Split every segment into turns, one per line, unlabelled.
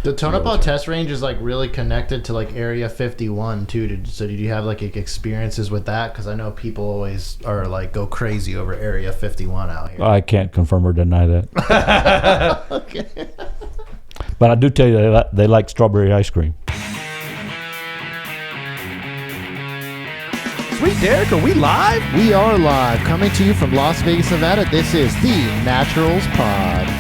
The Tonopah test range is like really connected to like Area 51 too. So did you have like experiences with that? Because I know people always are like go crazy over Area 51 out here.
I can't confirm or deny that.
Okay.
But I do tell you they like strawberry ice cream.
Sweet Derek, are we live?
We are live, coming to you from Las Vegas, Nevada. This is the Naturals Pod.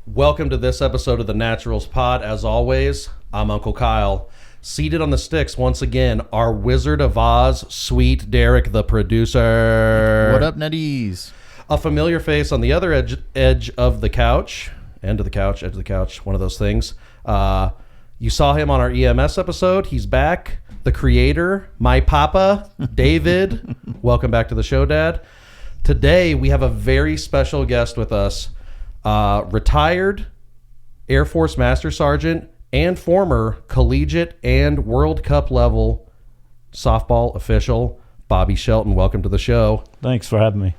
Welcome to this episode of the Naturals Pod. As always, I'm Uncle Kyle. Seated on the sticks once again, our Wizard of Oz, Sweet Derek, the producer.
What up, Netties?
A familiar face on the other edge of the couch. End of the couch, edge of the couch, one of those things. You saw him on our EMS episode. He's back. The creator, my papa, David. Welcome back to the show, Dad. Today, we have a very special guest with us. Retired Air Force Master Sergeant and former collegiate and World Cup level softball official, Bobby Shelton. Welcome to the show.
Thanks for having me.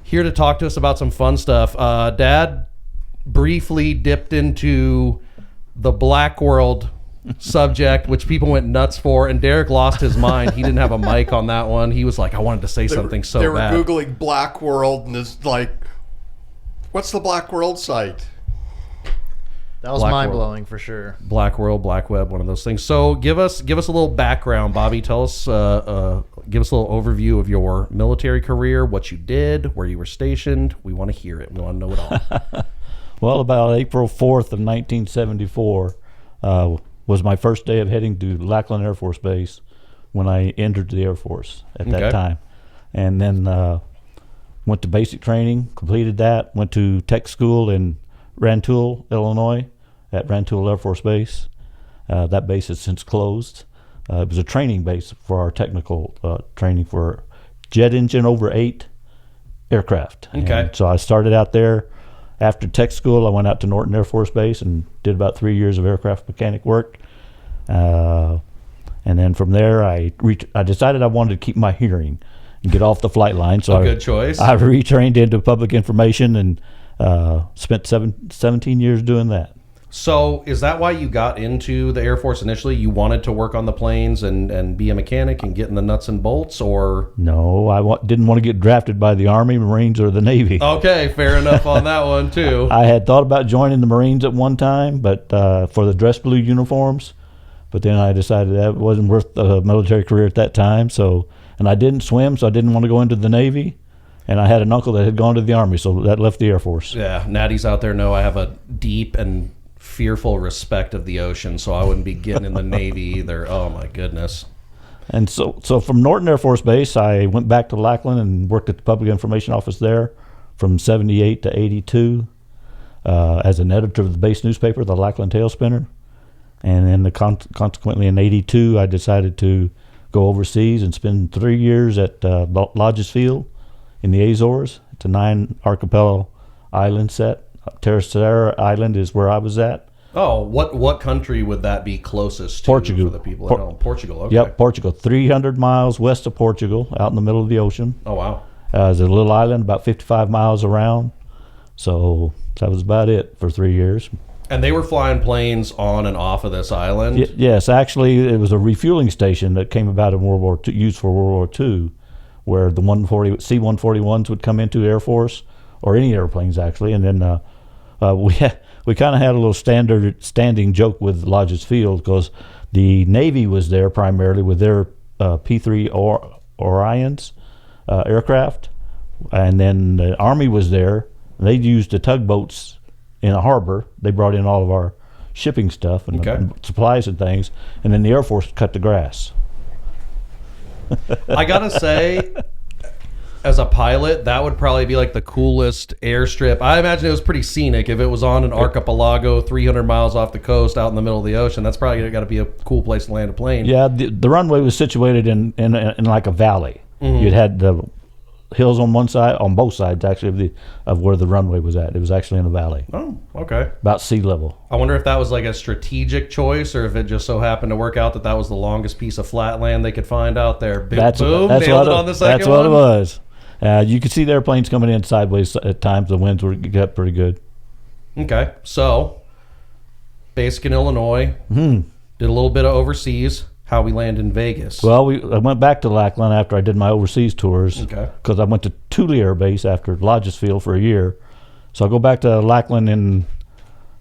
Here to talk to us about some fun stuff. Dad briefly dipped into the black world subject, which people went nuts for, and Derek lost his mind. He didn't have a mic on that one. He was like, I wanted to say something so bad.
They were Googling Black World, and it's like, what's the Black World site?
That was mind-blowing for sure.
Black World, Black Web, one of those things. So give us a little background, Bobby. Tell us, give us a little overview of your military career, what you did, where you were stationed. We want to hear it. We want to know it all.
Well, about April 4th of 1974 was my first day of heading to Lackland Air Force Base when I entered the Air Force at that time. And then went to basic training, completed that, went to tech school in Rantoul, Illinois, at Rantoul Air Force Base. That base has since closed. It was a training base for our technical training for jet engine over 8 aircraft.
Okay.
And so I started out there. After tech school, I went out to Norton Air Force Base and did about 3 years of aircraft mechanic work. And then from there, I decided I wanted to keep my hearing and get off the flight line. So
good choice.
I retrained into public information and spent 17 years doing that.
So is that why you got into the Air Force initially? You wanted to work on the planes and be a mechanic and get in the nuts and bolts, or?
No, I didn't want to get drafted by the Army, Marines, or the Navy.
Okay, fair enough on that one, too.
I had thought about joining the Marines at one time, but for the dress blue uniforms. But then I decided that wasn't worth a military career at that time. And I didn't swim, so I didn't want to go into the Navy. And I had an uncle that had gone to the Army, so that left the Air Force.
Yeah, natties out there know I have a deep and fearful respect of the ocean, so I wouldn't be getting in the Navy either. Oh, my goodness.
And so from Norton Air Force Base, I went back to Lackland and worked at the Public Information Office there from 78 to 82 as an editor of the base newspaper, the Lackland Tailspinner. And then consequently in 82, I decided to go overseas and spend 3 years at Lodges Field in the Azores. It's a 9 archipelago island set. Terceira Island is where I was at.
Oh, what country would that be closest to?
Portugal.
For the people at home? Portugal, okay.
Yep, Portugal. 300 miles west of Portugal, out in the middle of the ocean.
Oh, wow.
It's a little island about 55 miles around. So that was about it for 3 years.
And they were flying planes on and off of this island?
Yes, actually, it was a refueling station that came about in World War II, used for World War II, where the C-141s would come into the Air Force, or any airplanes actually, and then we kind of had a little standing joke with Lodges Field because the Navy was there primarily with their P-3 Orions aircraft, and then the Army was there. And they used the tugboats in a harbor. They brought in all of our shipping stuff and supplies and things, and then the Air Force cut the grass.
I gotta say, as a pilot, that would probably be like the coolest airstrip. I imagine it was pretty scenic. If it was on an archipelago 300 miles off the coast out in the middle of the ocean, that's probably got to be a cool place to land a plane.
Yeah, the runway was situated in like a valley. Mm-hmm. You'd had the hills on one side, on both sides actually of where the runway was at. It was actually in a valley.
Oh, okay.
About sea level.
I wonder if that was like a strategic choice, or if it just so happened to work out that was the longest piece of flat land they could find out there. Nailed it on the second
That's what it was. You could see the airplanes coming in sideways at times. The winds got pretty good.
Okay, so basic in Illinois. Did a little bit of overseas. How we land in Vegas?
Well, I went back to Lackland after I did my overseas tours.
Okay.
Because I went to Thule Air Base after Lodgesfield for a year. So I go back to Lackland in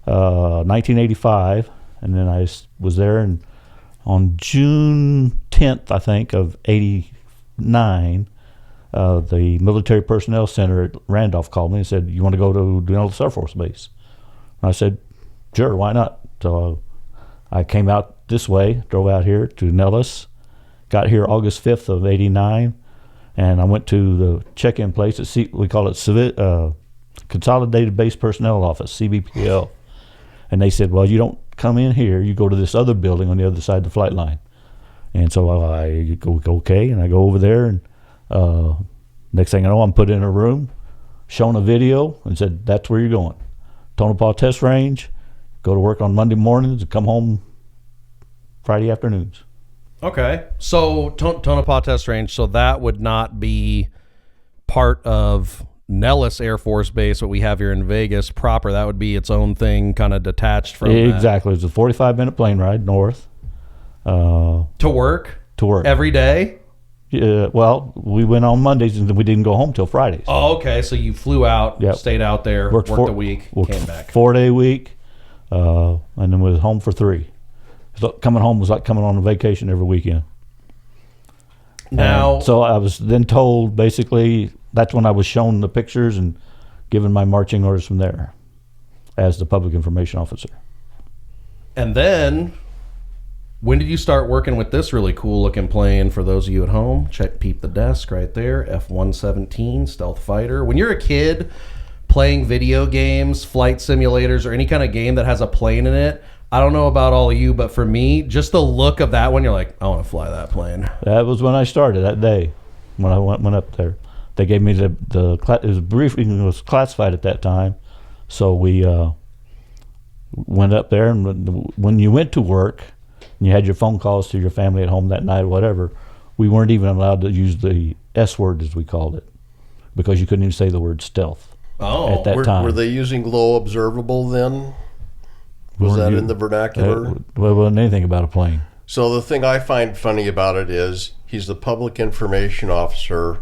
1985, and then I was there, and on June 10th, I think, of 89, the Military Personnel Center at Randolph called me and said, "You want to go to Nellis Air Force Base?" And I said, "Sure, why not?" So I came out this way, drove out here to Nellis, got here August 5th of 89, and I went to the check-in place at we call it Consolidated Base Personnel Office, CBPL. And they said, "Well, you don't come in here, you go to this other building on the other side of the flight line." And so I go, okay, and I go over there, and next thing I know, I'm put in a room, shown a video, and said, "That's where you're going. Tonopah Test Range, go to work on Monday mornings and come home Friday afternoons."
Okay. So Tonopah Test Range, so that would not be part of Nellis Air Force Base, what we have here in Vegas proper. That would be its own thing, kind of detached from
Exactly. It's a 45-minute plane ride north.
To work?
To work.
Every day?
Well, we went on Mondays, and we didn't go home till Fridays.
Oh, okay. So you flew out,
Yep.
stayed out there, worked a week, came back.
4-day week, and then was home for 3. So coming home was like coming on a vacation every weekend.
Now,
so I was then told, basically, that's when I was shown the pictures and given my marching orders from there as the public information officer.
And then, when did you start working with this really cool looking plane? For those of you at home, peep the desk right there, F-117 stealth fighter. When you're a kid playing video games, flight simulators, or any kind of game that has a plane in it, I don't know about all of you, but for me, just the look of that one, you're like, I want to fly that plane.
That was when I started that day, when I went up there. They gave me it was briefing, it was classified at that time, so we went up there, and when you went to work and you had your phone calls to your family at home that night or whatever, we weren't even allowed to use the S word, as we called it, because you couldn't even say the word stealth at that time.
Were they using low observable then? Was that in the vernacular?
Well, wasn't anything about a plane.
So the thing I find funny about it is he's the public information officer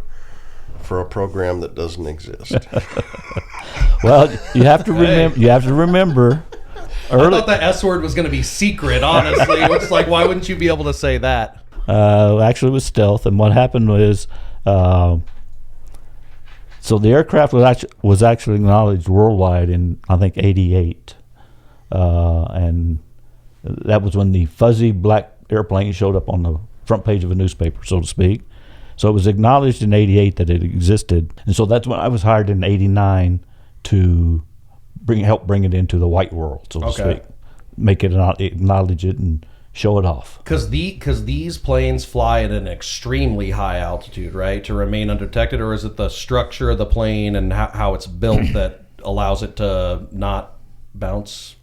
for a program that doesn't exist.
Well, you have to remember. You have to remember.
I thought the S word was going to be secret. Honestly, it's like, why wouldn't you be able to say that?
Actually, it was stealth, and what happened was, so the aircraft was actually acknowledged worldwide in, I think, '88. And that was when the fuzzy black airplane showed up on the front page of a newspaper, so to speak. So it was acknowledged in '88 that it existed, and so that's when I was hired in '89 to help bring it into the white world, so to speak, make it acknowledge it and show it off.
Because these planes fly at an extremely high altitude, right, to remain undetected, or is it the structure of the plane and how it's built that allows it to not bounce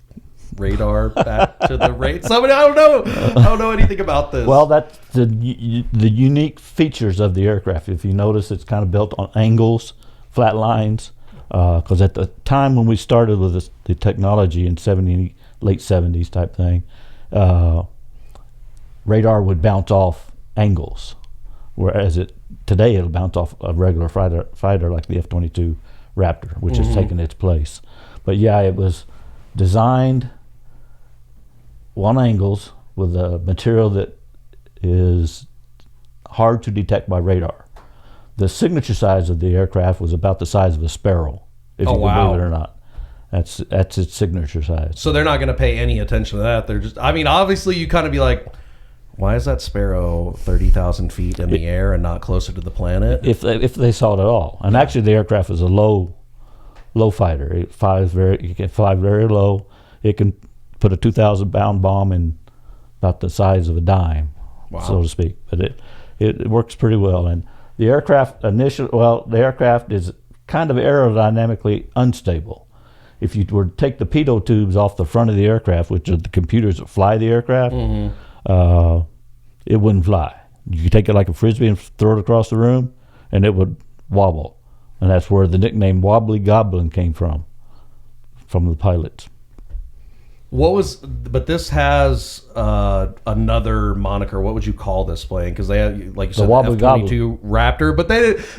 radar back to the rate? Somebody, I don't know anything about this.
Well, that's the unique features of the aircraft. If you notice, it's kind of built on angles, flat lines, because at the time when we started with the technology in late 70s type thing, radar would bounce off angles, whereas today it'll bounce off a regular fighter like the F-22 Raptor, which has taken its place. But yeah, it was designed on angles with a material that is hard to detect by radar. The signature size of the aircraft was about the size of a sparrow, if you can believe it or not. That's its signature size.
So they're not going to pay any attention to that. They're just, I mean, obviously you kind of be like, why is that sparrow 30,000 feet in the air and not closer to the planet?
If they saw it at all. And actually the aircraft is a low fighter. It can fly very low. It can put a 2,000-pound bomb in about the size of a dime, so to speak. But it works pretty well. And the aircraft the aircraft is kind of aerodynamically unstable. If you were to take the pitot tubes off the front of the aircraft, which are the computers that fly the aircraft, it wouldn't fly. You could take it like a Frisbee and throw it across the room, and it would wobble. And that's where the nickname Wobbly Goblin came from the pilots.
But this has another moniker. What would you call this plane? Because they had, like you said, the F-22 Raptor, but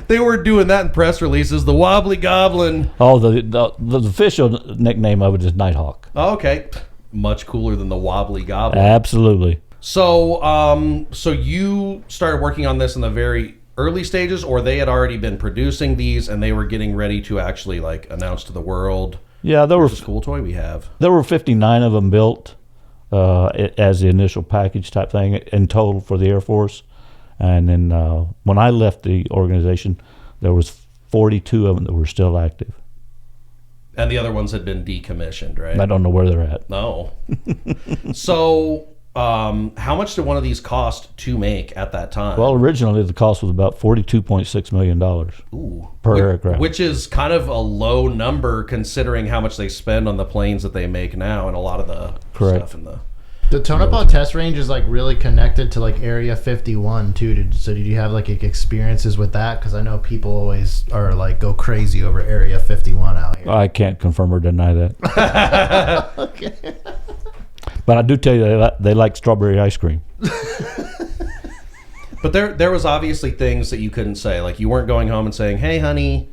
they were doing that in press releases. The Wobbly Goblin.
Oh, the official nickname of it is Nighthawk.
Oh, okay, much cooler than the Wobbly Goblin.
Absolutely.
So, so you started working on this in the very early stages, or they had already been producing these and they were getting ready to actually like announce to the world.
Yeah, there were
this cool toy we have.
There were 59 of them built as the initial package type thing in total for the Air Force, and then when I left the organization, there was 42 of them that were still active.
And the other ones had been decommissioned, right?
I don't know where they're at.
No. So, how much did one of these cost to make at that time?
Well, originally the cost was about $42.6 million per aircraft.
Which is kind of a low number considering how much they spend on the planes that they make now and a lot of the stuff in
the Tonopah test range is like really connected to like Area 51 too. So did you have like experiences with that? Because I know people always are like go crazy over Area 51 out here.
I can't confirm or deny that.
Okay.
But I do tell you they like strawberry ice cream.
But there was obviously things that you couldn't say. Like you weren't going home and saying, "Hey, honey,"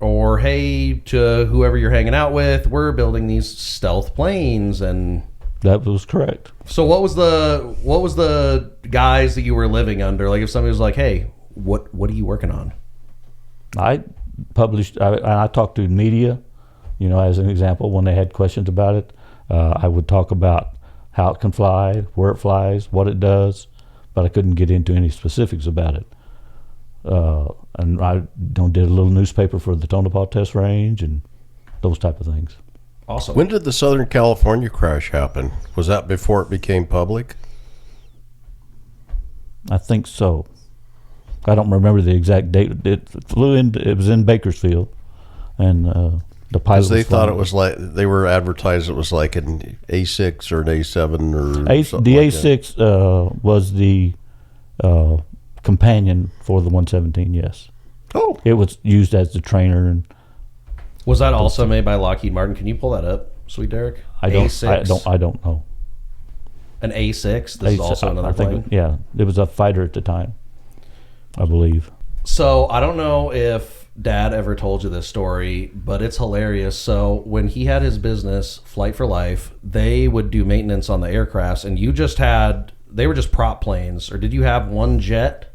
or "Hey," to whoever you're hanging out with. We're building these stealth planes, and
that was correct.
So what was the guys that you were living under? Like if somebody was like, "Hey, what are you working on?"
I published. I talked to media, as an example when they had questions about it. I would talk about how it can fly, where it flies, what it does, but I couldn't get into any specifics about it. And I did a little newspaper for the Tonopah Test Range and those type of things.
Awesome.
When did the Southern California crash happen? Was that before it became public?
I think so. I don't remember the exact date. It was in Bakersfield, and the pilot.
Because they thought it was like they were advertised. It was like an A6 or an A7 or something.
The
like
A6 was the companion for the 117. Yes.
Oh.
It was used as the trainer. And
was that also made by Lockheed Martin? Can you pull that up, sweet Derek?
I don't know.
An A6. This is also another plane.
Yeah, it was a fighter at the time, I believe.
So I don't know if Dad ever told you this story, but it's hilarious. So when he had his business, Flight for Life, they would do maintenance on the aircrafts, and they were just prop planes, or did you have one jet,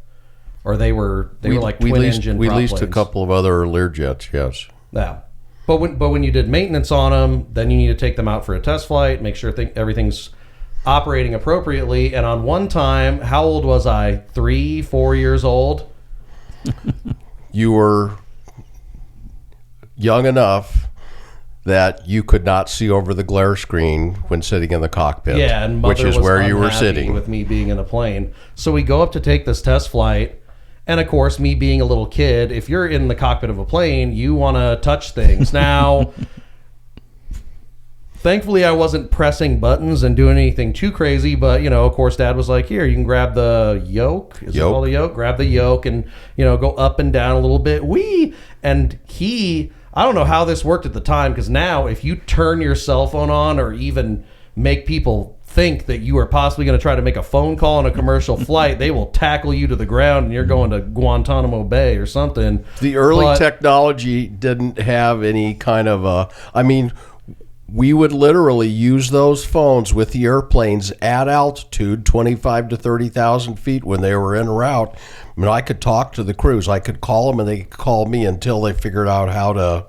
or they were like twin engine?
We
prop
leased
planes?
a couple of other Learjets, yes.
Yeah, but when you did maintenance on them, then you need to take them out for a test flight, make sure everything's operating appropriately. And on one time, how old was I? 3-4 years old.
You were young enough that you could not see over the glare screen when sitting in the cockpit.
Yeah, and Mother
which is
was
where you were
unhappy
sitting
with me being in a plane. So we go up to take this test flight, and of course, me being a little kid, if you're in the cockpit of a plane, you want to touch things. Now, thankfully, I wasn't pressing buttons and doing anything too crazy, but, of course, Dad was like, here, you can grab the yoke. Is it called the yoke? Grab the yoke and, go up and down a little bit. And I don't know how this worked at the time, because now if you turn your cell phone on or even make people think that you are possibly going to try to make a phone call on a commercial flight, they will tackle you to the ground and you're going to Guantanamo Bay or something.
The early technology didn't have any kind of we would literally use those phones with the airplanes at altitude, 25 to 30,000 feet when they were en route. I mean, I could talk to the crews. I could call them and they could call me until they figured out how to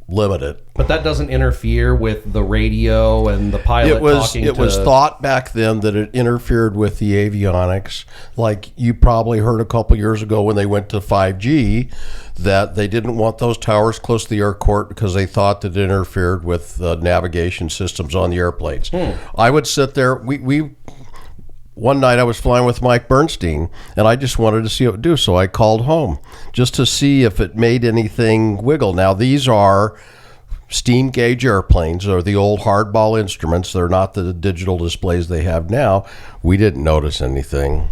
limit it.
But that doesn't interfere with the radio and the pilot talking to...
It was thought back then that it interfered with the avionics. Like you probably heard a couple years ago when they went to 5G that they didn't want those towers close to the airport because they thought that it interfered with navigation systems on the airplanes. I would sit there. One night I was flying with Mike Bernstein, and I just wanted to see what it would do, so I called home just to see if it made anything wiggle. Now, these are steam gauge airplanes, or the old hardball instruments. They're not the digital displays they have now. We didn't notice anything.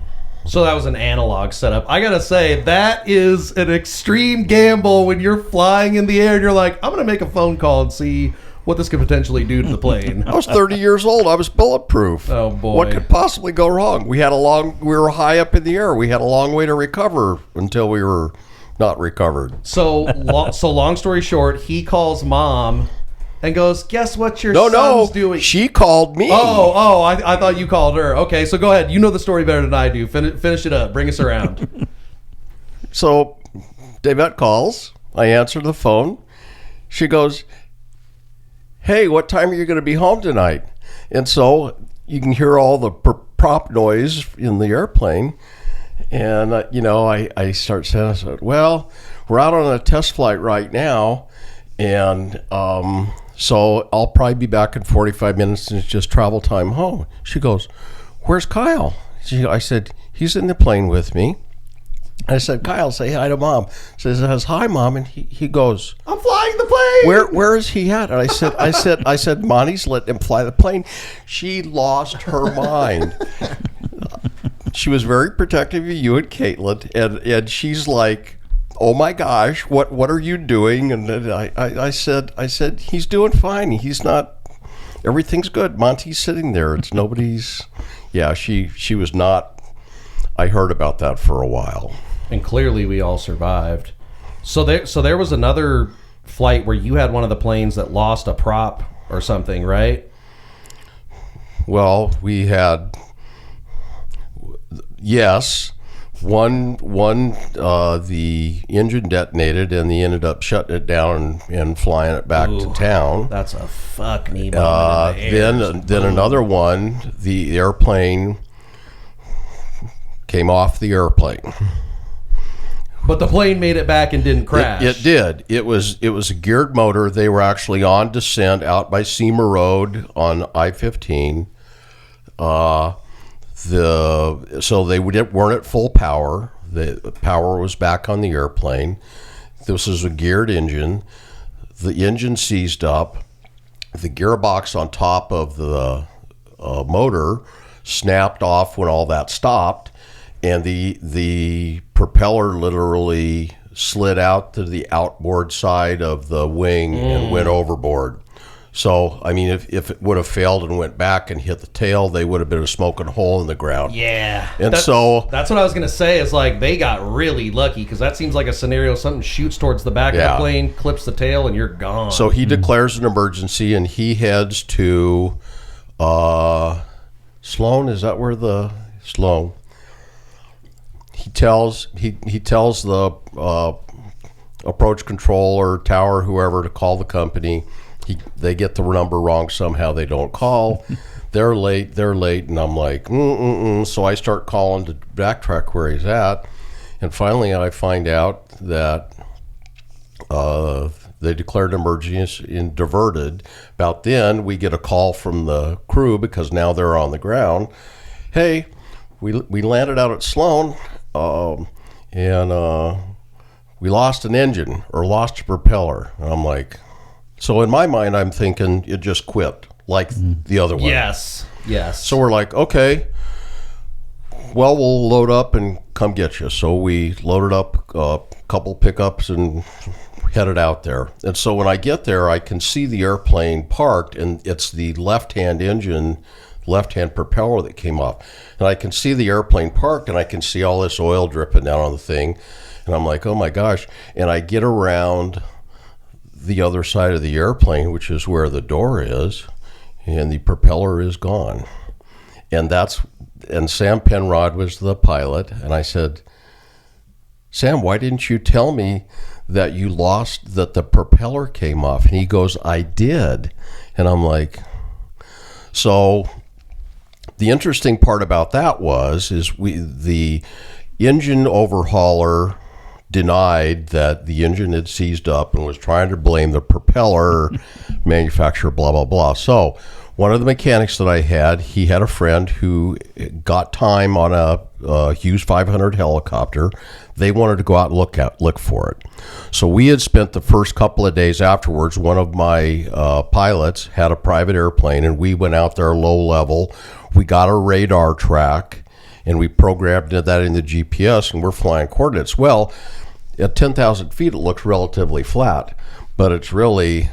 So that was an analog setup. I gotta say, that is an extreme gamble when you're flying in the air and you're like, I'm gonna make a phone call and see what this could potentially do to the plane.
I was 30 years old. I was bulletproof.
Oh, boy.
What could possibly go wrong? We were high up in the air. We had a long way to recover until we were not recovered.
So long story short, he calls mom and goes, guess what your
No,
son's doing?
she called me.
I thought you called her. Okay, so go ahead. You know the story better than I do. Finish it up. Bring us around.
So Davette calls. I answer the phone. She goes, hey, what time are you going to be home tonight? And so you can hear all the prop noise in the airplane. And, I start saying, well, we're out on a test flight right now. And so I'll probably be back in 45 minutes and it's just travel time home. She goes, where's Kyle? I said, he's in the plane with me. I said, Kyle, say hi to Mom. Says hi, Mom, and he goes,
I'm flying the plane.
Where is he at? And I said, Monty's letting him fly the plane. She lost her mind. She was very protective of you and Caitlin, and she's like, oh my gosh, what are you doing? And I said, he's doing fine. He's not. Everything's good. Monty's sitting there. It's nobody's. Yeah, she was not. I heard about that for a while.
And clearly we all survived. So there was another flight where you had one of the planes that lost a prop or something, right?
Well, we had, yes, one the engine detonated and they ended up shutting it down and flying it back to town.
That's a fuck me moment in the air.
Then another one, the airplane came off the airplane.
But the plane made it back and didn't crash.
It did. It was a geared motor. They were actually on descent out by Seymour Road on I-15. So they weren't at full power. The power was back on the airplane. This is a geared engine. The engine seized up. The gearbox on top of the motor snapped off when all that stopped. And the propeller literally slid out to the outboard side of the wing and went overboard. So, I mean, if it would have failed and went back and hit the tail, they would have been a smoking hole in the ground.
Yeah.
And
that's what I was going to say is like they got really lucky because that seems like a scenario something shoots towards the back of the plane, clips the tail, and you're gone.
So he declares an emergency and he heads to Sloan. Is that where the Sloan? He tells the approach controller, tower, whoever to call the company. They get the number wrong somehow. They don't call. They're late, and I'm like, So I start calling to backtrack where he's at, and finally I find out that they declared emergency and diverted. About then, we get a call from the crew because now they're on the ground. Hey, we landed out at Sloan. And we lost an engine or lost a propeller. And I'm like, so in my mind, I'm thinking it just quit like the other one.
Yes.
So we're like, okay, well, we'll load up and come get you. So we loaded up a couple pickups and headed out there. And so when I get there, I can see the airplane parked and it's the left-hand engine, left-hand propeller that came off. And I can see the airplane parked and I can see all this oil dripping down on the thing. And I'm like, oh my gosh. And I get around the other side of the airplane, which is where the door is, and the propeller is gone. And Sam Penrod was the pilot. And I said, Sam, why didn't you tell me that that the propeller came off? And he goes, I did. And I'm like, so the interesting part about that is the engine overhauler denied that the engine had seized up and was trying to blame the propeller manufacturer, blah, blah, blah. So one of the mechanics that I had, he had a friend who got time on a Hughes 500 helicopter. They wanted to go out and look for it. So we had spent the first couple of days afterwards. One of my pilots had a private airplane, and we went out there low level. We got a radar track, and we programmed that in the GPS, and we're flying coordinates. Well, at 10,000 feet, it looks relatively flat, but it's really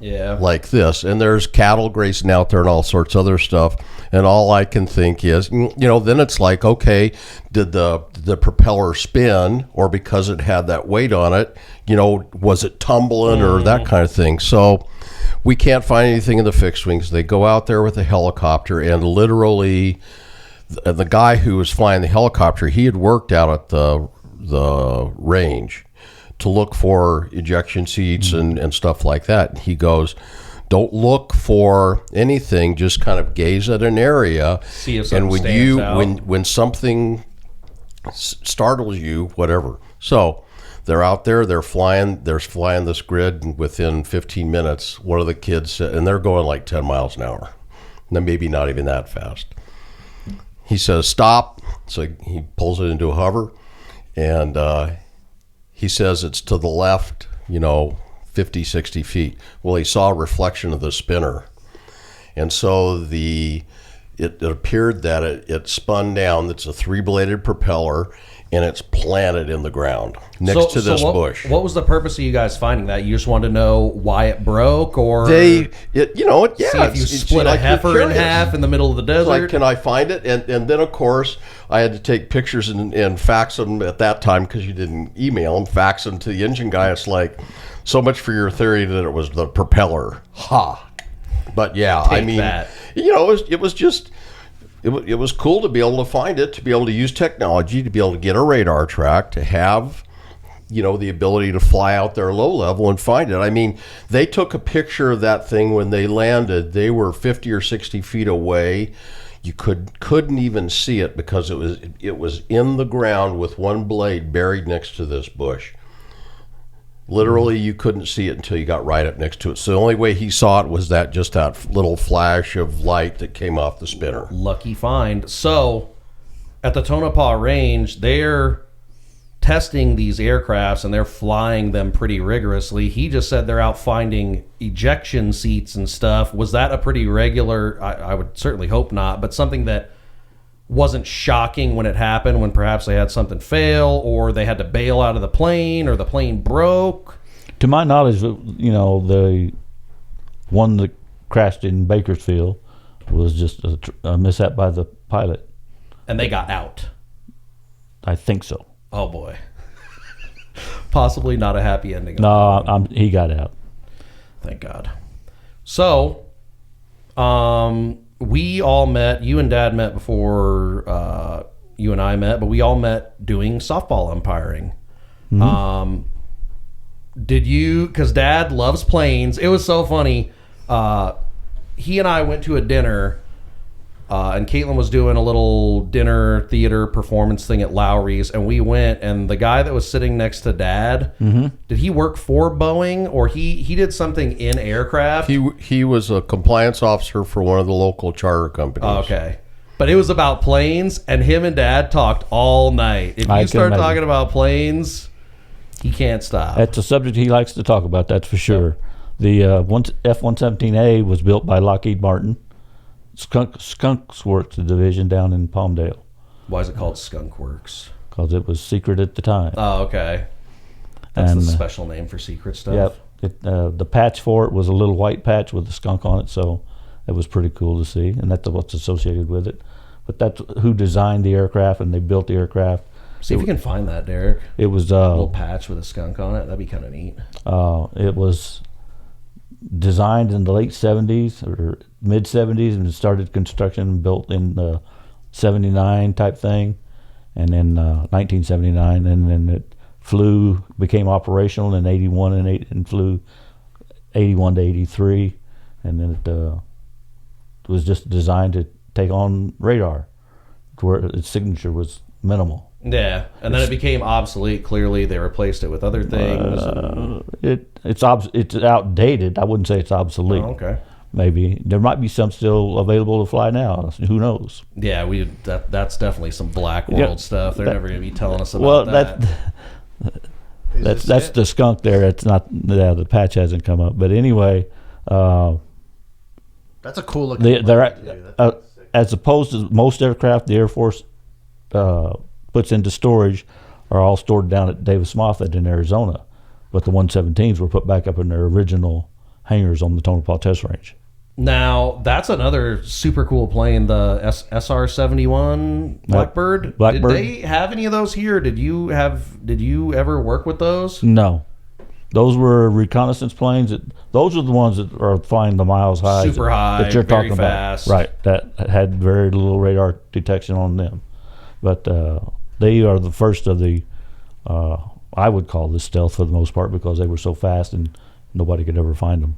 Yeah.
like this, and there's cattle grazing out there and all sorts of other stuff. And all I can think is, then it's like, okay, did the propeller spin, or because it had that weight on it, was it tumbling or that kind of thing? So we can't find anything in the fixed wings. They go out there with a helicopter, and literally the guy who was flying the helicopter, he had worked out at the range to look for ejection seats and stuff like that. And he goes, don't look for anything, just kind of gaze at an area.
See if something stands out.
When something startles you, whatever. So they're out there, they're flying this grid, and within 15 minutes, one of the kids said, and they're going like 10 miles an hour. And maybe not even that fast. He says, stop. So he pulls it into a hover, and he says it's to the left, 50, 60 feet. Well, he saw a reflection of the spinner. And so it appeared that it spun down. It's a 3-bladed propeller, and it's planted in the ground next to this bush.
What was the purpose of you guys finding that? You just wanted to know why it broke, or
see if
you split a heifer in half in the middle of the desert?
Like, can I find it? And then, of course, I had to take pictures and fax them at that time, because you didn't email them, fax them to the engine guy. It's like, so much for your theory that it was the propeller. Ha! But yeah,
that.
It was cool to be able to find it, to be able to use technology, to be able to get a radar track, to have, the ability to fly out there low level and find it. They took a picture of that thing when they landed. They were 50 or 60 feet away. You couldn't even see it because it was in the ground with one blade buried next to this bush. Literally, you couldn't see it until you got right up next to it. So the only way he saw it was that little flash of light that came off the spinner.
Lucky find. So at the Tonopah Range, they're testing these aircrafts and they're flying them pretty rigorously. He just said they're out finding ejection seats and stuff. Was that a pretty regular, I would certainly hope not, but something that wasn't shocking when it happened, when perhaps they had something fail, or they had to bail out of the plane, or the plane broke?
To my knowledge, the one that crashed in Bakersfield was just a mishap by the pilot.
And they got out?
I think so.
Oh boy. Possibly not a happy ending.
No, he got out.
Thank God. So, we all met. You and Dad met before you and I met, but we all met doing softball umpiring. Mm-hmm. Did you? Because Dad loves planes. It was so funny. He and I went to a dinner, and Caitlin was doing a little dinner theater performance thing at Lowry's, and we went. And the guy that was sitting next to Dad, did he work for Boeing, or he did something in aircraft?
He was a compliance officer for one of the local charter companies.
Oh, okay. But it was about planes, and him and Dad talked all night. If you start talking about planes, he can't stop.
That's a subject he likes to talk about, that's for sure. Yep. The F-117A was built by Lockheed Martin. Skunks Works, the division down in Palmdale.
Why is it called Skunk Works?
Because it was secret at the time.
Oh, okay. That's the special name for secret stuff.
Yep. The patch for it was a little white patch with a skunk on it, so it was pretty cool to see, and that's what's associated with it. But that's who designed the aircraft, and they built the aircraft.
See if you can find that, Derek.
It was
a little patch with a skunk on it. That'd be kind of neat.
It was designed in the late 70s or mid 70s, and it started construction and built in 79 type thing, and then 1979, and then it became operational in 81 and flew 81 to 83, and then it was just designed to take on radar, to where its signature was minimal.
Yeah, and then it became obsolete. Clearly, they replaced it with other things.
It's outdated. I wouldn't say it's obsolete.
Oh, okay.
Maybe there might be some still available to fly now. Who knows?
Yeah, that's definitely some black world stuff. They're never going to be telling us about that.
That's the skunk there. It's not. Yeah, the patch hasn't come up. But anyway,
that's a cool looking.
As opposed to most aircraft, the Air Force puts into storage are all stored down at Davis Moffett in Arizona, but the 117s were put back up in their original hangars on the Tonopah Test Range.
Now, that's another super cool plane, the SR-71 Blackbird.
Blackbird.
Did they have any of those here? Did you ever work with those?
No. Those were reconnaissance planes. Those are the ones that are flying the miles high.
Super high,
that you're
very
talking
fast.
about. Right. That had very little radar detection on them. But they are the first of the, I would call this stealth for the most part, because they were so fast and nobody could ever find them.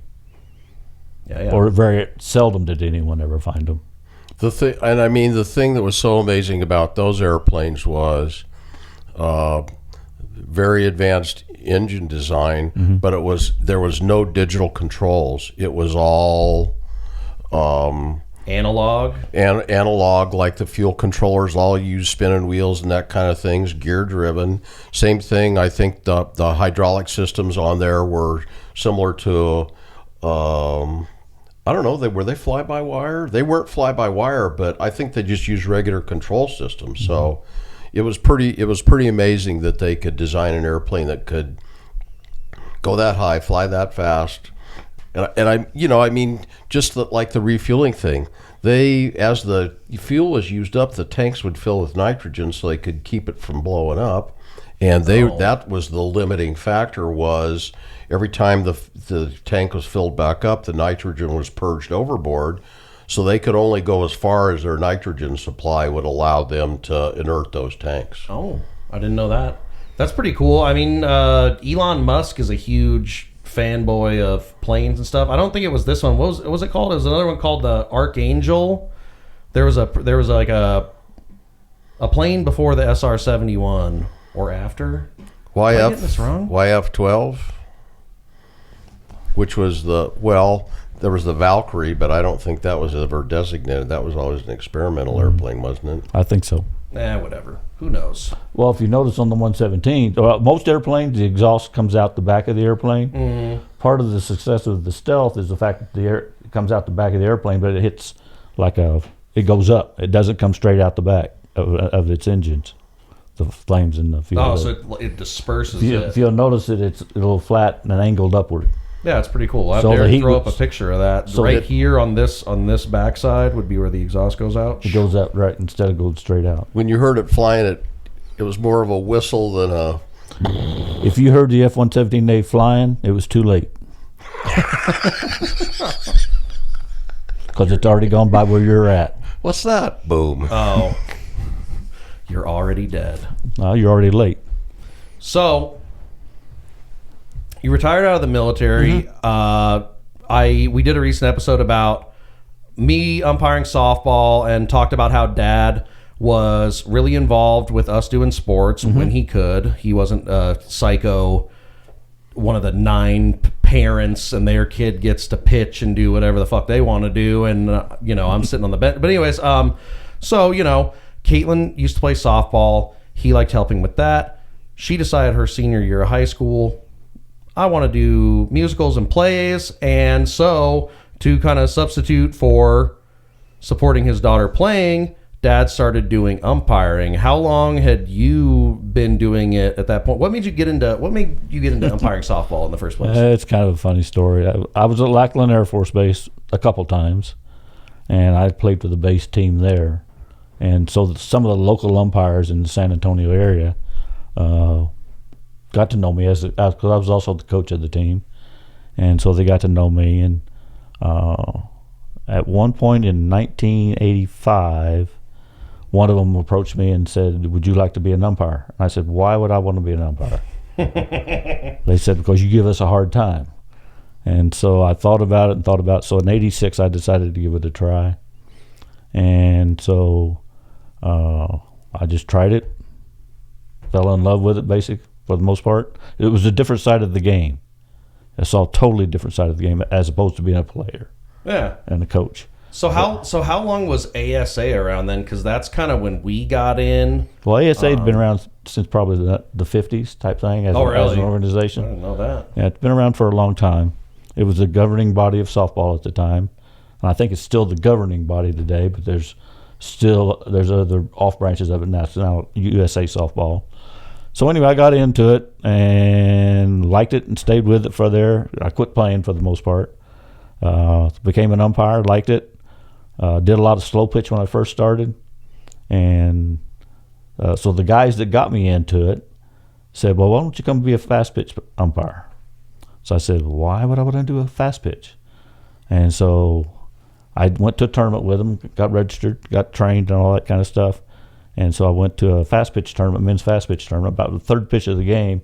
Yeah.
Or very seldom did anyone ever find them.
The thing that was so amazing about those airplanes was very advanced engine design, but there was no digital controls. It was all
Analog.
Analog, like the fuel controllers all use spinning wheels and that kind of things, gear driven. Same thing, I think the hydraulic systems on there were similar to I don't know, were they fly-by-wire? They weren't fly-by-wire, but I think they just used regular control systems. So it was pretty amazing that they could design an airplane that could go that high, fly that fast. And just like the refueling thing, as the fuel was used up, the tanks would fill with nitrogen so they could keep it from blowing up. And that was the limiting factor, was every time the tank was filled back up, the nitrogen was purged overboard, so they could only go as far as their nitrogen supply would allow them to inert those tanks.
Oh, I didn't know that. That's pretty cool. I mean, Elon Musk is a huge fanboy of planes and stuff. I don't think it was this one. What was it called? It was another one called the Archangel. There was like a plane before the SR-71 or after. Am I getting this wrong?
YF-12, which was there was the Valkyrie, but I don't think that was ever designated. That was always an experimental airplane, wasn't it?
I think so.
Whatever. Who knows?
Well, if you notice on the 117, most airplanes, the exhaust comes out the back of the airplane. Part of the success of the stealth is the fact that the air comes out the back of the airplane, but it hits it goes up. It doesn't come straight out the back of its engines, the flames in the fuel.
Oh, so it disperses
if you'll notice it's a little flat and angled upward.
Yeah, it's pretty cool. I'll
So the heat
throw up a
was-
picture of that.
so
Right
that-
here on this backside would be where the exhaust goes out.
It goes out right instead of going straight out.
When you heard it flying, it was more of a whistle than a...
If you heard the F-117A flying, it was too late. Because it's already gone by where you're at.
What's that? Boom.
Oh, you're already dead.
You're already late.
So you retired out of the military. We did a recent episode about me umpiring softball and talked about how Dad was really involved with us doing sports when he could. He wasn't a psycho, one of the 9 parents, and their kid gets to pitch and do whatever the fuck they want to do, and I'm sitting on the bench. But anyways, Caitlin used to play softball. He liked helping with that. She decided her senior year of high school, I want to do musicals and plays, and so to kind of substitute for supporting his daughter playing, Dad started doing umpiring. How long had you been doing it at that point? What made you get into umpiring softball in the first place?
It's kind of a funny story. I was at Lackland Air Force Base a couple times, and I played for the base team there. And so some of the local umpires in the San Antonio area got to know me because I was also the coach of the team, and so they got to know me. And at one point in 1985, one of them approached me and said, "Would you like to be an umpire?" And I said, "Why would I want to be an umpire?" They said, "Because you give us a hard time." And so I thought about it. So in '86, I decided to give it a try. And so I just tried it, fell in love with it, basically, for the most part. It was a different side of the game. I saw a totally different side of the game as opposed to being a player and a coach.
So how long was ASA around then? Because that's kind of when we got in.
Well, ASA had been around since probably the 50s type thing as,
really?
as an
I
organization.
didn't know that.
Yeah, it's been around for a long time. It was the governing body of softball at the time. And I think it's still the governing body today, but there's other off branches of it now. It's now USA Softball. So anyway, I got into it and liked it and stayed with it for there. I quit playing for the most part. Became an umpire, liked it. Did a lot of slow pitch when I first started. And so the guys that got me into it said, well, why don't you come be a fast pitch umpire? So I said, why would I want to do a fast pitch? And so I went to a tournament with them, got registered, got trained and all that kind of stuff. And so I went to a fast pitch tournament, men's fast pitch tournament. About the third pitch of the game,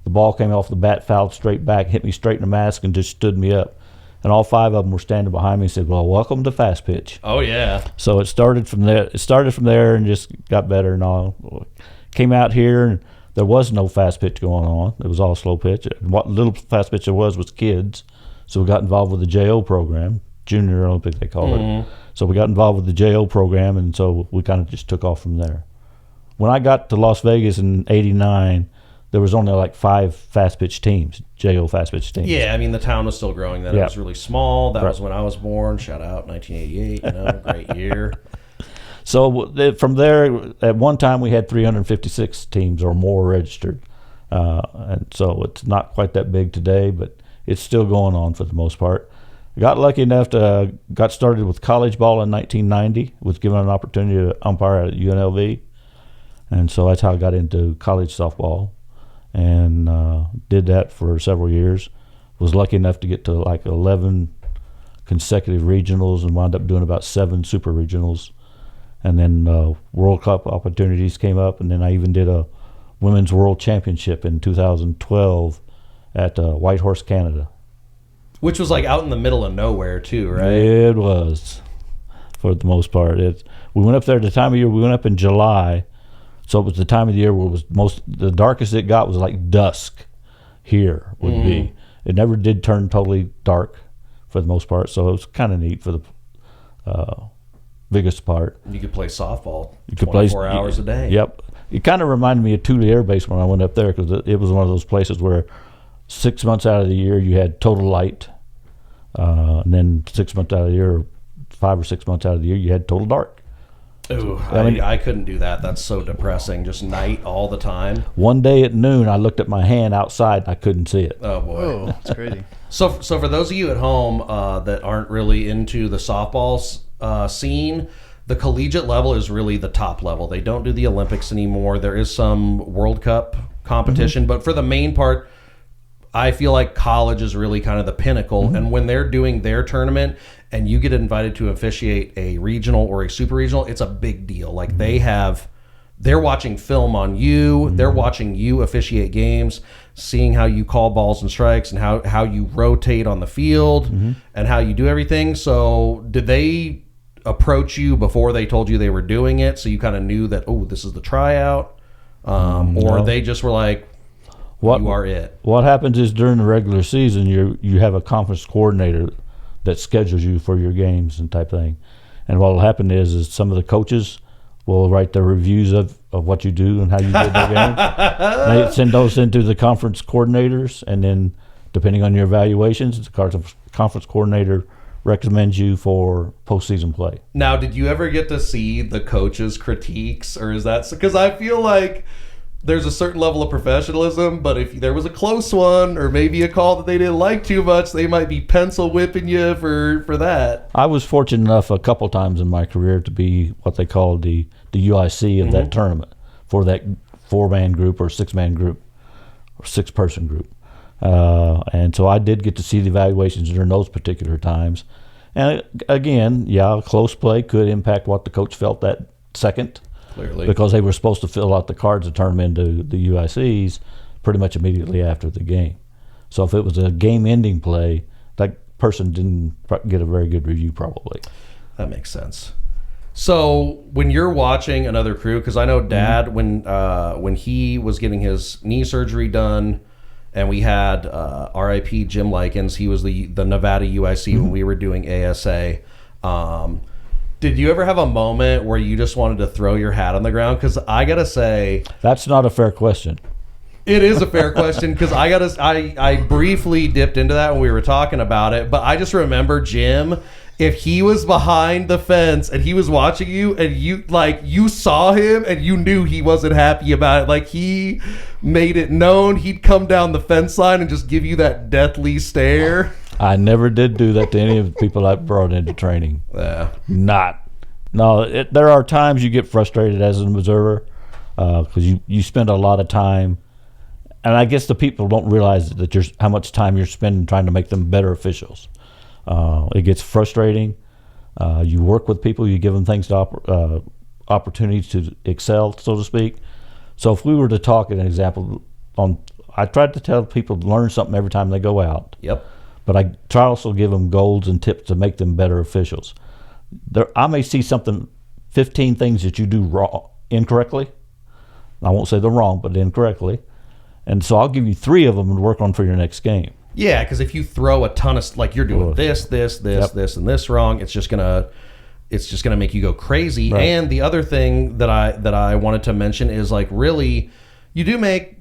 the ball came off the bat, fouled straight back, hit me straight in the mask, and just stood me up. And all 5 of them were standing behind me and said, well, welcome to fast pitch.
Oh, yeah.
So it started from there and just got better and all. Came out here, and there was no fast pitch going on. It was all slow pitch. What little fast pitch there was kids. So we got involved with the JO program, Junior Olympic they call it. So we got involved with the JO program, and so we kind of just took off from there. When I got to Las Vegas in '89, there was only like 5 fast pitch teams, JO fast pitch teams.
Yeah, I mean, the town was still growing then.
Yeah.
It was really small. That
Right.
was when I was born. Shout out, 1988. Great year.
So from there, at one time we had 356 teams or more registered. And so it's not quite that big today, but it's still going on for the most part. Got lucky enough to got started with college ball in 1990. Was given an opportunity to umpire at UNLV, and so that's how I got into college softball, and did that for several years. Was lucky enough to get to like 11 consecutive regionals and wound up doing about 7 super regionals, and then World Cup opportunities came up, and then I even did a Women's World Championship in 2012 at Whitehorse, Canada.
Which was like out in the middle of nowhere, too, right?
It was, for the most part. We went up there at the time of year. We went up in July, so it was the time of the year where it was the darkest it got was like dusk. Here would be. It never did turn totally dark, for the most part. So it was kind of neat for the biggest part.
You could play softball
You could play
24 hours a day.
Yep. It kind of reminded me of Thule Air Base when I went up there, because it was one of those places where 6 months out of the year you had total light, and then 6 months out of the year, 5 or 6 months out of the year, you had total dark.
Ooh,
mean-
I couldn't do that. That's so depressing. Just night all the time.
One day at noon, I looked at my hand outside and I couldn't see it.
Oh, boy.
Oh, that's crazy.
So for those of you at home that aren't really into the softball scene, the collegiate level is really the top level. They don't do the Olympics anymore. There is some World Cup competition, but for the main part, I feel like college is really kind of the pinnacle. And when they're doing their tournament and you get invited to officiate a regional or a super regional, it's a big deal. Like they're watching film on you. They're watching you officiate games, seeing how you call balls and strikes and how you rotate on the field and how you do everything. So did they approach you before they told you they were doing it, so you kind of knew that, oh, this is the tryout? Or they just were like, you are it?
What happens is during the regular season, you have a conference coordinator that schedules you for your games and type thing. And what will happen is some of the coaches will write their reviews of what you do and how you did their game. They send those into the conference coordinators, and then depending on your evaluations, the conference coordinator recommends you for postseason play.
Now, did you ever get to see the coaches' critiques, or is that because I feel like there's a certain level of professionalism, but if there was a close one or maybe a call that they didn't like too much, they might be pencil whipping you for that.
I was fortunate enough a couple times in my career to be what they call the UIC of that tournament for that 4-man group or 6-man group or 6-person group. And so I did get to see the evaluations during those particular times. And again, close play could impact what the coach felt that second.
Clearly.
Because they were supposed to fill out the cards to turn them into the UICs pretty much immediately after the game. So if it was a game-ending play, that person didn't get a very good review probably.
That makes sense. So when you're watching another crew, because I know Dad, when he was getting his knee surgery done, and we had R.I.P. Jim Likens, he was the Nevada UIC when we were doing ASA. Did you ever have a moment where you just wanted to throw your hat on the ground? Because I gotta say,
That's not a fair question.
it is a fair question, because I briefly dipped into that when we were talking about it, but I just remember Jim if he was behind the fence and he was watching you and you saw him and you knew he wasn't happy about it, like he made it known, he'd come down the fence line and just give you that deathly stare.
I never did do that to any of the people I brought into training.
Yeah.
There are times you get frustrated as an observer because you spend a lot of time, and I guess the people don't realize that how much time you're spending trying to make them better officials. It gets frustrating. You work with people, you give them things to opportunities to excel, so to speak. So if we were to talk, an example, I tried to tell people to learn something every time they go out.
Yep.
But I try also give them goals and tips to make them better officials. I may see 15 things that you do wrong, incorrectly. I won't say they're wrong, but incorrectly. And so I'll give you 3 of them to work on for your next game.
Yeah, because if you throw a ton of like you're doing this, and this wrong, it's just gonna make you go crazy.
Right.
And the other thing that I wanted to mention is like really, you do make.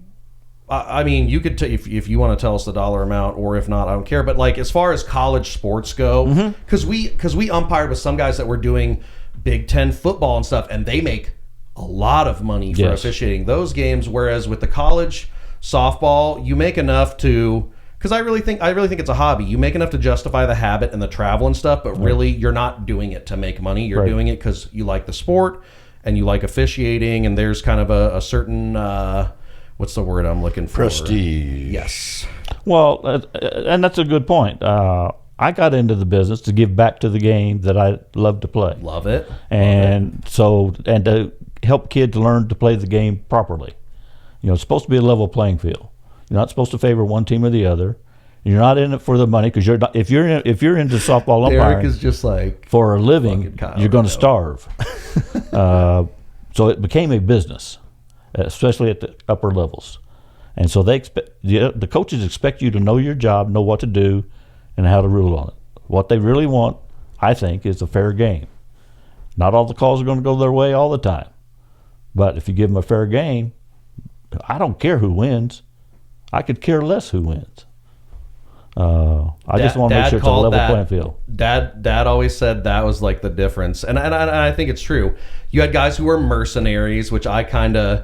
I mean, you could if you want to tell us the dollar amount, or if not, I don't care. But like as far as college sports go, because we umpired with some guys that were doing Big Ten football and stuff, and they make a lot of money for officiating those games. Whereas with the college softball, you make enough to. Because I really think it's a hobby. You make enough to justify the habit and the travel and stuff, but really you're not doing it to make money. You're doing it because you like the sport and you like officiating, and there's kind of a certain what's the word I'm looking for?
Prestige.
Yes.
Well, and that's a good point. I got into the business to give back to the game that I love to play.
Love it.
And to help kids learn to play the game properly. It's supposed to be a level playing field. You're not supposed to favor one team or the other. You're not in it for the money, because you're not. If you're into softball umpiring,
Derek is just like
for a living, you're going to starve. So it became a business, especially at the upper levels, and so the coaches expect you to know your job, know what to do, and how to rule on it. What they really want, I think, is a fair game. Not all the calls are going to go their way all the time, but if you give them a fair game, I don't care who wins. I could care less who wins. I just want to make sure it's a level playing field.
Dad always said that was like the difference, and I think it's true. You had guys who were mercenaries, which I kind of,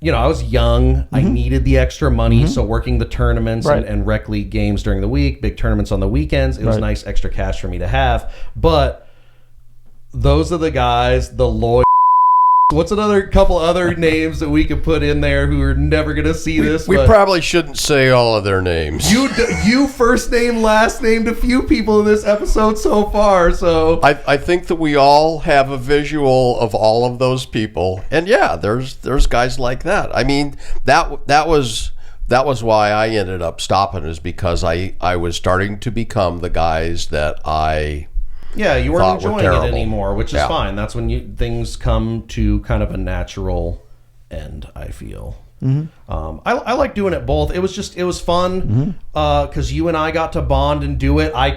I was young. I needed the extra money, so working the tournaments and rec league games during the week, big tournaments on the weekends, it was nice extra cash for me to have. But those are the guys, the loyal. What's another couple other names that we could put in there who are never going to see this?
We probably shouldn't say all of their names.
You first name, last named a few people in this episode so far. So
I think that we all have a visual of all of those people, and yeah, there's guys like that. I mean, that was why I ended up stopping, is because I was starting to become the guys that
you weren't enjoying it anymore, which is
Yeah.
fine. That's when things come to kind of a natural end, I feel. I like doing it both. It was fun because you and I got to bond and do it. I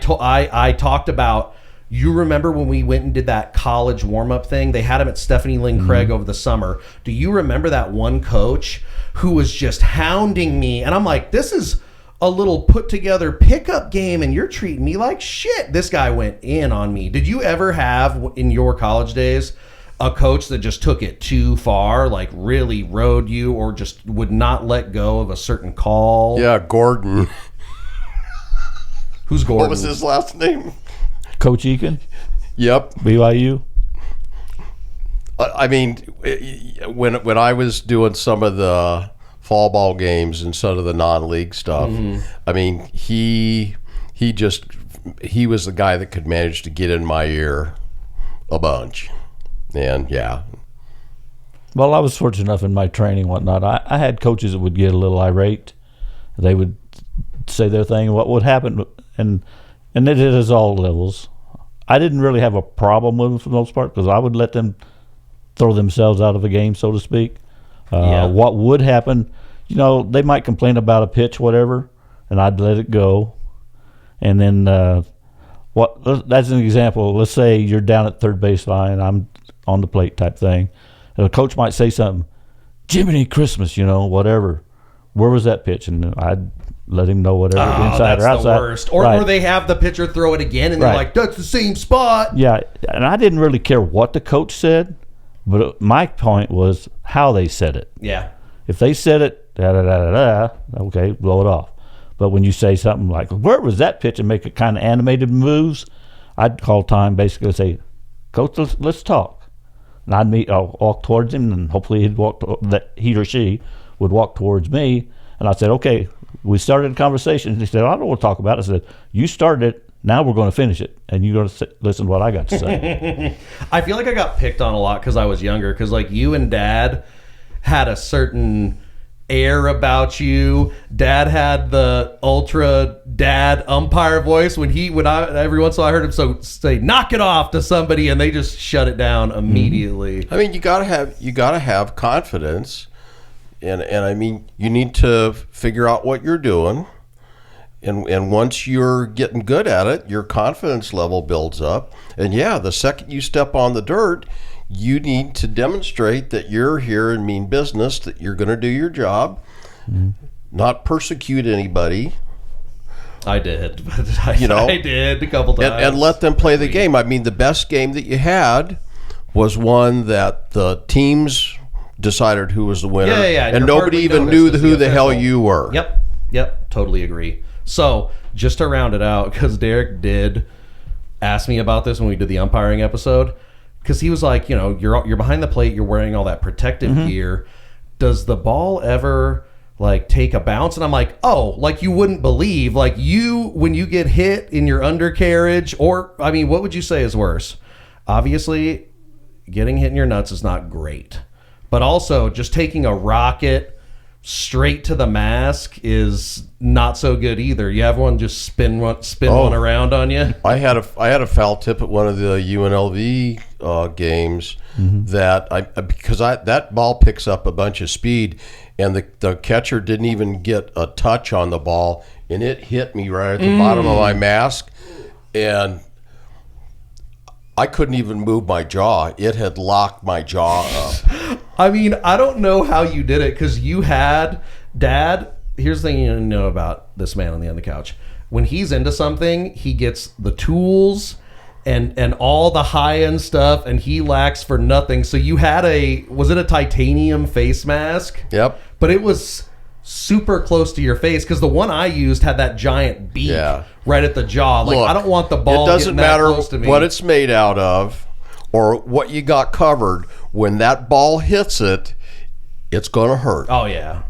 talked about, you remember when we went and did that college warm-up thing? They had him at Stephanie Lynn Craig over the summer. Do you remember that one coach who was just hounding me? And I'm like, this is a little put together pickup game and you're treating me like shit. This guy went in on me. Did you ever have in your college days a coach that just took it too far, like really rode you, or just would not let go of a certain call?
Yeah, Gordon.
Who's Gordon?
What was his last name?
Coach Eakin?
Yep.
BYU?
I mean, when I was doing some of the fall ball games instead of the non-league stuff, I mean, he was the guy that could manage to get in my ear a bunch. And yeah.
Well, I was fortunate enough in my training and whatnot. I had coaches that would get a little irate. They would say their thing. What would happen, and it is all levels. I didn't really have a problem with them for the most part, because I would let them throw themselves out of a game, so to speak. What would happen, they might complain about a pitch, whatever, and I'd let it go. And then that's an example. Let's say you're down at third baseline, I'm on the plate type thing. And a coach might say something, Jiminy Christmas, whatever. Where was that pitch? And I'd let him know whatever inside
that's
or outside.
the worst. Or,
Right.
or they have the pitcher throw it again, and they're
Right.
like, "That's the same spot."
Yeah, and I didn't really care what the coach said, but my point was how they said it.
Yeah.
If they said it, da da da da da, okay, blow it off. But when you say something like, "Where was that pitch?" and make it kind of animated moves, I'd call time basically and say, "Coach, let's talk." And I'll walk towards him, and hopefully that he or she would walk towards me, and I said, "Okay, we started a conversation." And he said, "I don't want to talk about it." I said, "You started it. Now we're going to finish it, and you're going to listen to what I got to say."
I feel like I got picked on a lot because I was younger. Because like you and Dad had a certain air about you. Dad had the ultra dad umpire voice when every once in a while I heard him say "knock it off" to somebody, and they just shut it down immediately.
I mean, you gotta have confidence, and I mean, you need to figure out what you're doing, and once you're getting good at it, your confidence level builds up. And yeah, the second you step on the dirt, you need to demonstrate that you're here and mean business, that you're going to do your job, not persecute anybody.
I did. I did a couple times.
And let them play the game. I mean, the best game that you had was one that the teams decided who was the winner.
Yeah.
And nobody even knew who the hell you were.
Yep. Totally agree. So, just to round it out, because Derek did ask me about this when we did the umpiring episode, because he was like, you're behind the plate, you're wearing all that protective gear. Does the ball ever like take a bounce? And I'm like, oh, like you wouldn't believe, like when you get hit in your undercarriage, or I mean, what would you say is worse? Obviously, getting hit in your nuts is not great, but also just taking a rocket straight to the mask is not so good either. You have one just spin one around on you.
I had a foul tip at one of the UNLV games that ball picks up a bunch of speed, and the catcher didn't even get a touch on the ball, and it hit me right at the bottom of my mask, and I couldn't even move my jaw. It had locked my jaw up.
I mean, I don't know how you did it, because you had Dad. Here's the thing you need to know about this man on the end of the couch. When he's into something, he gets the tools and all the high-end stuff, and he lacks for nothing. So you had was it a titanium face mask?
Yep.
But it was super close to your face, because the one I used had that giant beak right at the jaw. Like,
Look,
I don't want the ball
it doesn't
getting that
matter
close to me.
what it's made out of or what you got covered. When that ball hits it, it's going to hurt.
Oh, yeah.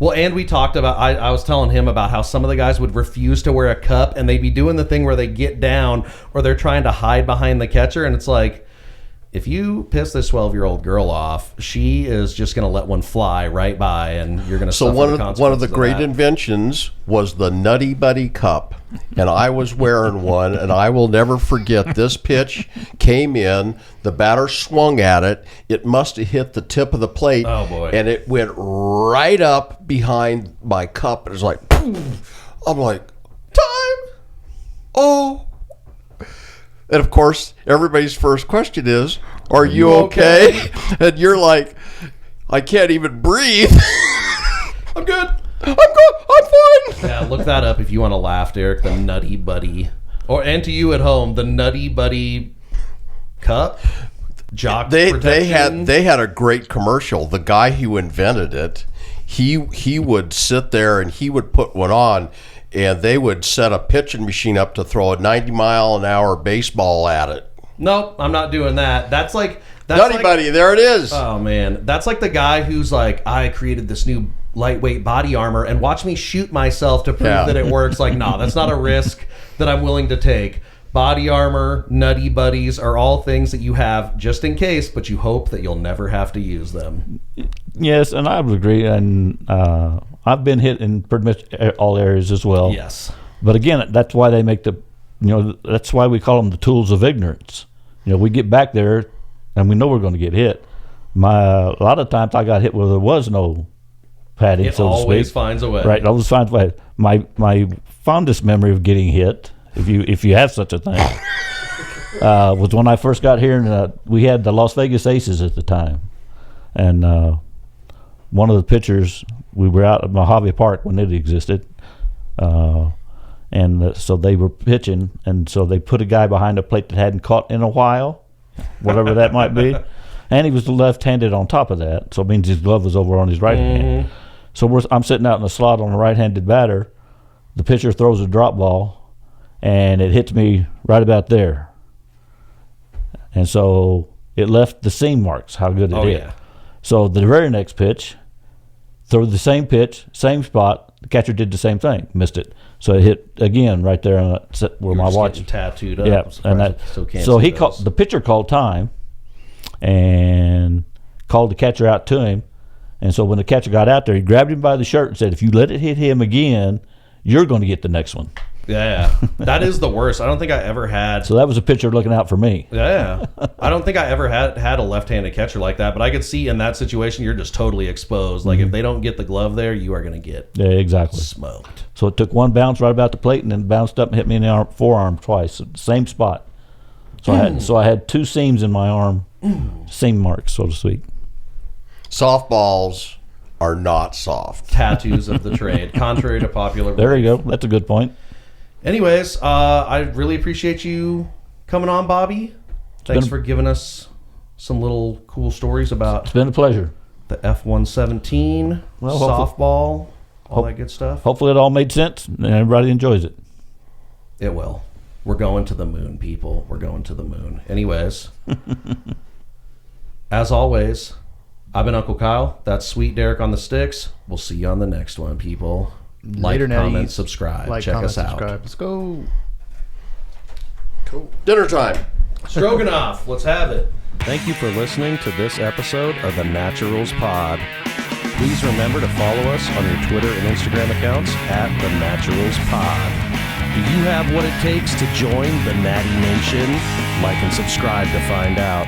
Well, and we talked about, I was telling him about how some of the guys would refuse to wear a cup, and they'd be doing the thing where they get down or they're trying to hide behind the catcher, and it's like, if you piss this 12-year-old girl off, she is just going to let one fly right by, and you're going to suffer the consequences.
One of the great
that.
inventions was the Nutty Buddy Cup, and I was wearing one, and I will never forget this pitch came in, the batter swung at it, it must have hit the tip of the plate,
oh boy,
and it went right up behind my cup, and it was like, poof. I'm like, time! Oh! And of course, everybody's first question is, are you okay? And you're like, I can't even breathe.
I'm good.
I'm fine.
Yeah, look that up if you want to laugh, Derek. The Nutty Buddy. And to you at home, the Nutty Buddy Cup? Jock protection.
They had a great commercial. The guy who invented it, he would sit there and he would put one on, and they would set a pitching machine up to throw a 90-mile-an-hour baseball at it.
Nope, I'm not doing that. That's
Nutty Buddy, there it is.
Oh, man. That's like the guy who's like, I created this new lightweight body armor, and watch me shoot myself to prove that it works. Like, no, that's not a risk that I'm willing to take. Body armor, Nutty Buddies are all things that you have just in case, but you hope that you'll never have to use them.
Yes, and I would agree. And I've been hit in pretty much all areas as well.
Yes.
But again, that's why they make that's why we call them the tools of ignorance. We get back there and we know we're going to get hit. A lot of times I got hit where there was no padding, so to speak. It
always finds a way.
Right, it always finds a way. My fondest memory of getting hit, if you have such a thing, was when I first got here, and we had the Las Vegas Aces at the time. And one of the pitchers, we were out at Mojave Park when it existed. So they were pitching, and so they put a guy behind a plate that hadn't caught in a while, whatever that might be, and he was left-handed on top of that, so it means his glove was over on his right hand. So I'm sitting out in the slot on a right-handed batter. The pitcher throws a drop ball, and it hits me right about there. And so it left the seam marks, how good it hit.
Yeah.
So the very next pitch, throw the same pitch, same spot. The catcher did the same thing, missed it. So it hit again right there on where my watch
tattooed up.
Yeah, and the pitcher called time and called the catcher out to him. And so when the catcher got out there, he grabbed him by the shirt and said, "If you let it hit him again, you're going to get the next one."
Yeah, that is the worst. I don't think I ever had.
So that was a pitcher looking out for me.
Yeah, I don't think I ever had a left-handed catcher like that. But I could see in that situation, you're just totally exposed. Like if they don't get the glove there, you are going to get
exactly
smoked.
So it took one bounce right about the plate, and then bounced up and hit me in the forearm twice, same spot. So I had two seams in my arm, seam marks, so to speak.
Softballs are not soft.
Tattoos of the trade, contrary to popular belief.
There you go. That's a good point.
Anyways, I really appreciate you coming on, Bobby. Thanks for giving us some little cool stories about
It's been a pleasure.
the F-117, softball, all that good stuff.
Hopefully it all made sense and everybody enjoys it.
It will. We're going to the moon, people. We're going to the moon. Anyways, as always, I've been Uncle Kyle. That's Sweet Derek on the sticks. We'll see you on the next one, people.
Later,
comment,
Natty.
subscribe.
Like,
Check
comment,
us out.
subscribe. Let's go.
Cool. Dinner time.
Stroganoff, let's have it. Thank you for listening to this episode of the Naturals Pod. Please remember to follow us on your Twitter and Instagram accounts at the Naturals Pod. Do you have what it takes to join the Natty Nation? Like and subscribe to find out.